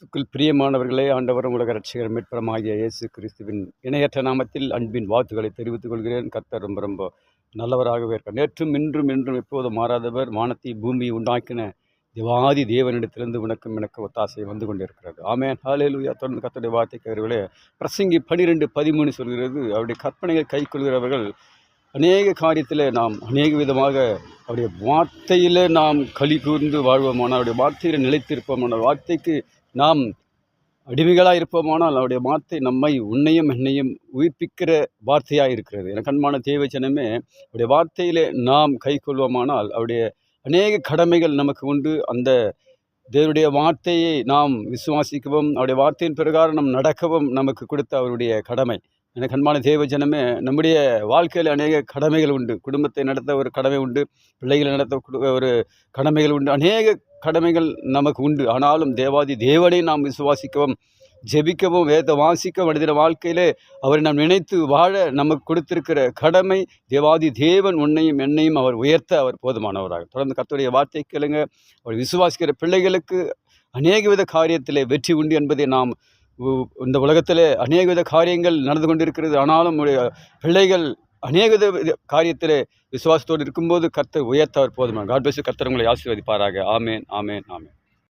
கிறிஸ்துக்குள் பிரியமானவர்களே, ஆண்டவரும் உலக இரட்சகர் மீட்பருமாகிய இயேசு கிறிஸ்துவின் இணையற்ற நாமத்தில் அன்பின் வாழ்த்துக்களை தெரிவித்துக் கொள்கிறேன். கர்த்தர் ரொம்ப ரொம்ப நல்லவராகவே இருக்கார். நேற்றும் இன்றும் என்றும் எப்போதும் மாறாதவர். வானத்தை பூமியை உண்டாக்கின தேவாதி தேவனிடத்திலிருந்து உனக்கும் எனக்கு ஒத்தாசை வந்து கொண்டிருக்கிறது. ஆமென், ஹல்லேலூயா. தொடர்ந்து கர்த்தருடைய வார்த்தை கேட்கிறவர்களே, பிரசங்கி 12:13 சொல்கிறது, அவருடைய கற்பனையை கை கொள்கிறவர்கள் அநேக காரியத்தில் நாம் அநேக விதமாக அவருடைய வார்த்தையில் நாம் களி கூர்ந்து வாழ்வோமானால், அவருடைய வார்த்தையில் நிலைத்திருப்போமானால், வார்த்தைக்கு நாம் அடிமைகளாக இருப்போமானால், அவருடைய வார்த்தை நம்மை உன்னையும் என்னையும் உயிர்ப்பிக்கிற வார்த்தையாக இருக்கிறது. எனக்கு அன்பான தேவஜனமே, அவருடைய வார்த்தையில் நாம் கை கொள்வோமானால் அவருடைய அநேக கடமைகள் நமக்கு உண்டு. அந்த தேவனுடைய வார்த்தையை நாம் விசுவாசிக்கவும் அவருடைய வார்த்தையின் பிரகாரம் நாம் நடக்கவும் நமக்கு கொடுத்த அவருடைய கடமை. எனக்கு அன்பான தேவஜனமே, நம்முடைய வாழ்க்கையில் அநேக கடமைகள் உண்டு. குடும்பத்தை நடத்த ஒரு கடமை உண்டு, பிள்ளைகளை நடத்த ஒரு கடமைகள் உண்டு, அநேக கடமைகள் நமக்கு உண்டு. ஆனாலும் தேவாதி தேவனை நாம் விசுவாசிக்கவும் ஜெபிக்கவும் வேத வாசிக்கவும் மனிதன வாழ்க்கையிலே அவரை நாம் நினைத்து வாழ நமக்கு கொடுத்திருக்கிற கடமை. தேவாதி தேவன் உன்னையும் என்னையும் அவர் உயர்த்த அவர் போதுமானவராக. தொடர்ந்து கர்த்தருடைய வார்த்தை கேளுங்க. அவர் விசுவாசிக்கிற பிள்ளைகளுக்கு அநேக வித காரியத்திலே வெற்றி உண்டு என்பதை நாம் இந்த உலகத்தில் அநேக வித காரியங்கள் நடந்து கொண்டிருக்கிறது. ஆனாலும் பிள்ளைகள் அநேக வித காரியத்தில் விசுவாசத்தோடு இருக்கும்போது கர்த்தர் உயர்த்த அவர் போதுமான. God bless you. கர்த்தர் உங்களை ஆசீர்வதிப்பாராக. ஆமேன், ஆமேன், ஆமேன்.